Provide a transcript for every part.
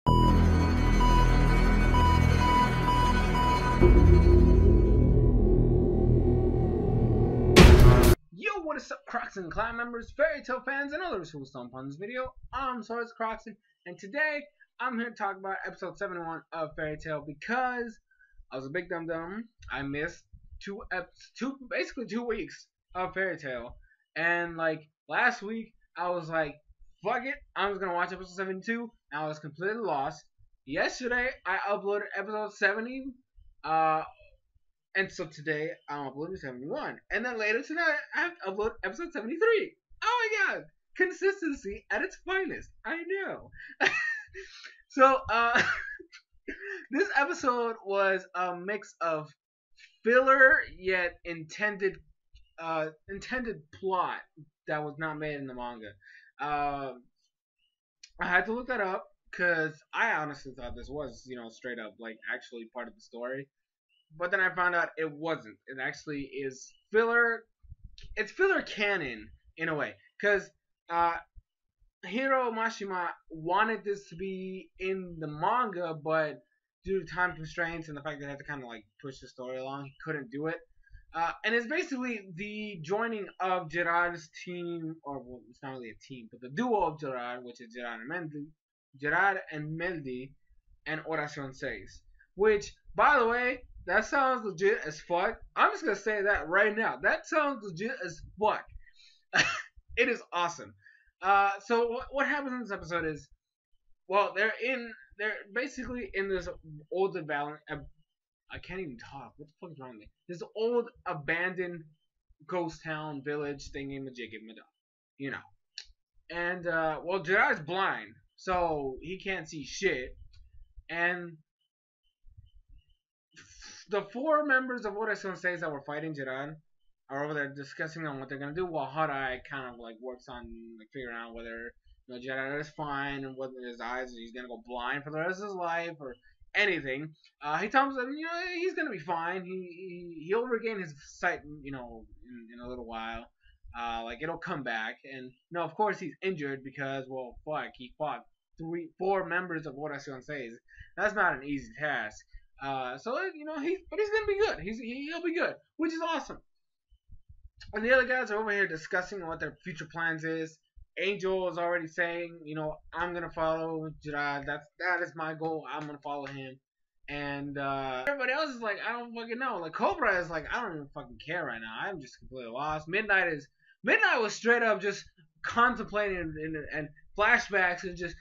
Yo, what is up, Crockxen clan members, fairy tale fans, and others who will stump on this video? I'm SoresanCrockxen, and today I'm here to talk about episode 71 of Fairy Tail because I was a big dum-dum. I missed basically 2 weeks of Fairy Tail, and like last week I was like, fuck it, I was gonna watch episode 72, and I was completely lost. Yesterday I uploaded episode 70, and so today I'm uploading 71. And then later tonight I have to upload episode 73. Oh my god! Consistency at its finest. I know. So, this episode was a mix of filler yet intended plot that was not made in the manga. I had to look that up because I honestly thought this was, straight up like actually part of the story. But then I found out it wasn't. It actually is filler. It's filler canon in a way, because Hiro Mashima wanted this to be in the manga, but due to time constraints and the fact that he had to kind of like push the story along, he couldn't do it. And it's basically the joining of Gerard's team, or well, it's not really a team, but the duo of Gerard, which is Gerard and Meldy, and Oracion Seis. Which, by the way, that sounds legit as fuck. I'm just gonna say that right now. That sounds legit as fuck. It is awesome. So what happens in this episode is, well, they're basically in this old abandoned. I can't even talk. What the fuck is wrong with me? This old abandoned ghost town village thingy majiggy madam, And well, Jiraiya's blind, so he can't see shit, and the 4 members of Oracion Seis that were fighting Jiraiya are over there discussing on what they're gonna do, while Harai kind of like works on like figuring out whether Jiraiya is fine and whether his eyes he's gonna go blind for the rest of his life or anything. He tells them he's gonna be fine. He'll regain his sight in a little while. Like it'll come back, and of course he's injured because he fought 4 members of Oracion Seis. That's not an easy task. So he's gonna be good. He'll be good, which is awesome. And the other guys are over here discussing what their future plans is. Angel is already saying, I'm gonna follow Jiraiya. That is my goal. I'm gonna follow him. And everybody else is like, I don't fucking know. Like Cobra is like, I don't even fucking care right now. I'm just completely lost. Midnight was straight up just contemplating and flashbacks and just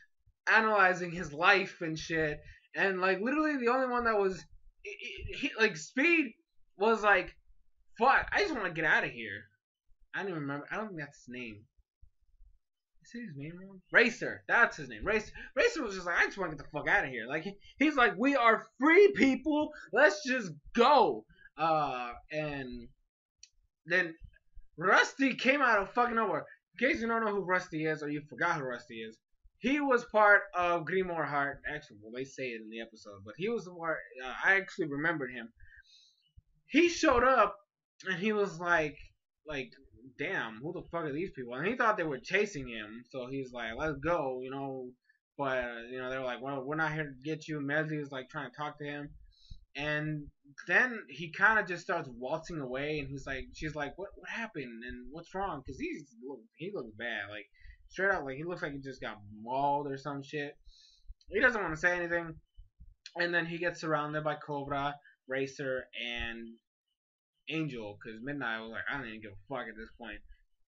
analyzing his life and shit. And like literally the only one that was like Speed was like, fuck, I just want to get out of here. I don't even remember. I don't think that's his name. Did I say his name wrong? Racer. That's his name. Racer was just like, I just want to get the fuck out of here. Like he's like, we are free people. Let's just go. And then Rusty came out of fucking nowhere. In case you don't know who Rusty is, or you forgot who Rusty is, he was part of Grimoire Heart. Actually, well, they say it in the episode, but he was the one. I actually remembered him. He showed up, and he was like, damn, who the fuck are these people? And he thought they were chasing him, so he's like, let's go, But they're like, well, we're not here to get you. Melody is like trying to talk to him, and then he kind of just starts waltzing away, and she's like, what happened and what's wrong? Because he looks bad, like. Straight up, like he looks like he just got mauled or some shit. He doesn't want to say anything, and then he gets surrounded by Cobra, Racer, and Angel. Because Midnight was like, I don't even give a fuck at this point.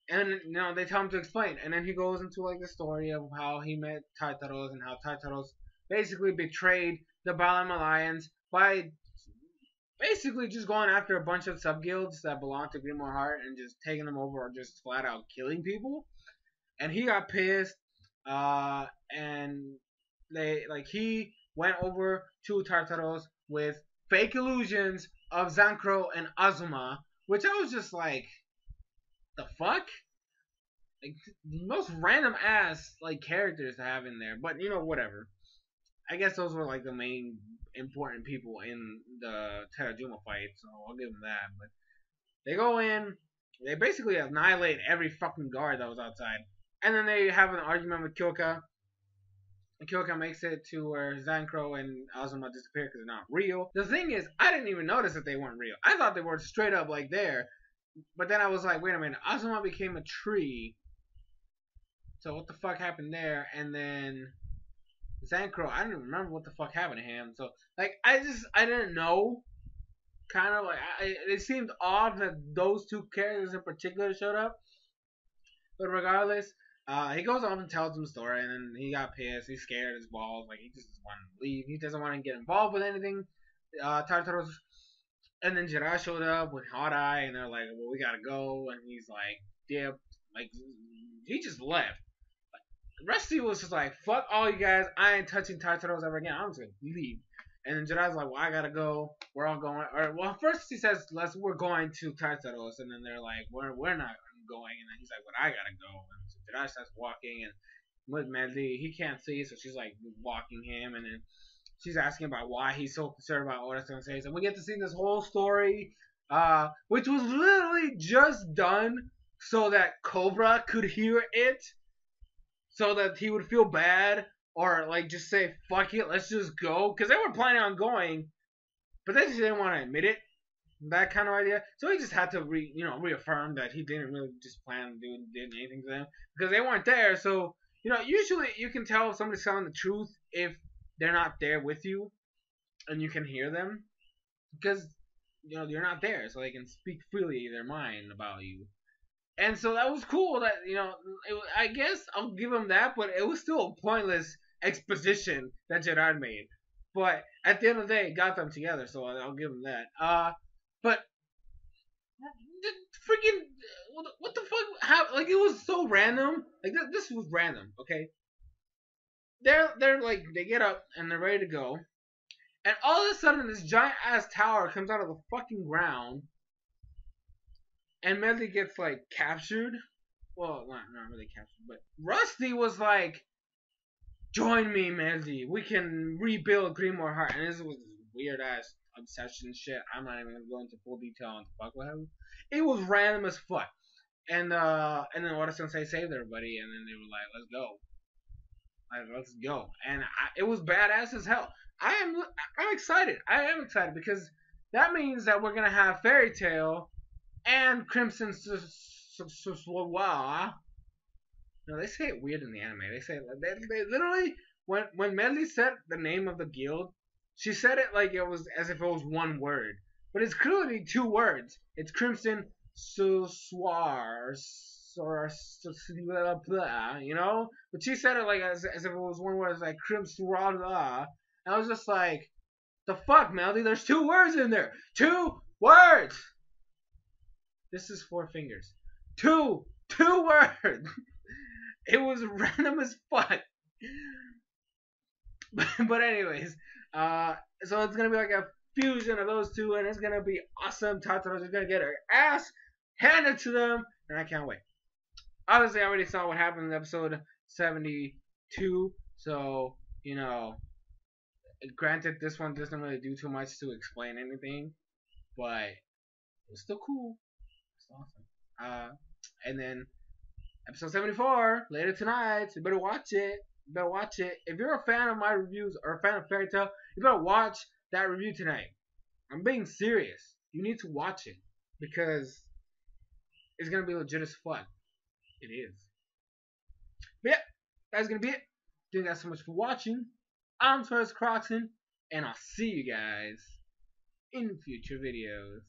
And they tell him to explain, and then he goes into like the story of how he met Tartaros and how Tartaros basically betrayed the Balam Alliance by basically just going after a bunch of sub guilds that belong to Grimoire Heart and just taking them over or just flat out killing people. And he got pissed, and he went over to Tartaros with fake illusions of Zancro and Azuma, which I was just like, the fuck? Like, the most random ass, characters to have in there, but, whatever. I guess those were, the main important people in the Terajuma fight, so I'll give them that, but they go in, they basically annihilate every fucking guard that was outside. And then they have an argument with Kyoka. And Kyoka makes it to where Zancro and Azuma disappear because they're not real. The thing is, I didn't even notice that they weren't real. I thought they were straight up like there. But then I was like, wait a minute, Azuma became a tree. So what the fuck happened there? And then Zancro, I didn't remember what the fuck happened to him. So like, I didn't know. Kind of like, it seemed odd that those two characters in particular showed up. But regardless, he goes off and tells them the story, and then he got pissed. He's scared as balls. Like, he just wanted to leave. He doesn't want to get involved with anything. Tartaros. And then Jiraiya showed up with Hot Eye, and they're like, well, we gotta go. And he's like, yeah, like, he just left. Rusty was just like, fuck all you guys. I ain't touching Tartaros ever again. I'm just gonna leave. And then Jiraiya's like, well, I gotta go. We're all going. Or, well, first he says, we're going to Tartaros. And then they're like, we're not going. And then he's like, but I gotta go. And so Jiraiya starts walking. And with Medley, he can't see. So she's like walking him. And then she's asking about why he's so concerned about Oracion Seis. And we get to see this whole story, which was literally just done so that Cobra could hear it. So that he would feel bad, or like just say fuck it, let's just go, because they were planning on going, but they just didn't want to admit it. That kind of idea. So he just had to reaffirm that he didn't really just plan on doing anything to them because they weren't there. So usually you can tell if somebody's telling the truth if they're not there with you, and you can hear them because you're not there, so they can speak freely their mind about you. And so that was cool that, I guess I'll give him that, but it was still a pointless exposition that Gerard made. But at the end of the day, it got them together, so I'll give him that. But freaking, what the fuck? How, like, it was so random. Like, this was random, okay? They're like, they get up and they're ready to go. And all of a sudden, this giant ass tower comes out of the fucking ground. And Medley gets, like, captured. Well, not really captured, but Rusty was like, join me, Medley. We can rebuild Greenmore Heart. And this was this weird-ass obsession shit. I'm not even going to go into full detail on the fuck with him. It was random as fuck. And then Oracion saved everybody, and then they were like, let's go. Like, let's go. And it was badass as hell. I'm excited. I am excited because that means that we're going to have Fairy Tail and Crimson Swawa. No, they say it weird in the anime. They say they literally when Medley said the name of the guild, she said it like it was as if it was one word, but it's clearly two words. It's Crimson Swar, But she said it like as if it was one word. It's like Crimson Swar. And I was just like, the fuck, Medley? There's two words in there. 2 words. This is 4 fingers. Two words. It was random as fuck. But anyways, so it's gonna be like a fusion of those two, and it's gonna be awesome. Tataros is gonna get her ass handed to them, and I can't wait. Obviously, I already saw what happened in episode 72, so granted, this one doesn't really do too much to explain anything, but it was still cool. Awesome. And then episode 74 later tonight. So you better watch it. If you're a fan of my reviews or a fan of Fairy Tail, you better watch that review tonight. I'm being serious. You need to watch it because it's gonna be legit as fuck. It is. But yeah, that's gonna be it. Thank you guys so much for watching. I'm SoresanCrockxen, and I'll see you guys in future videos.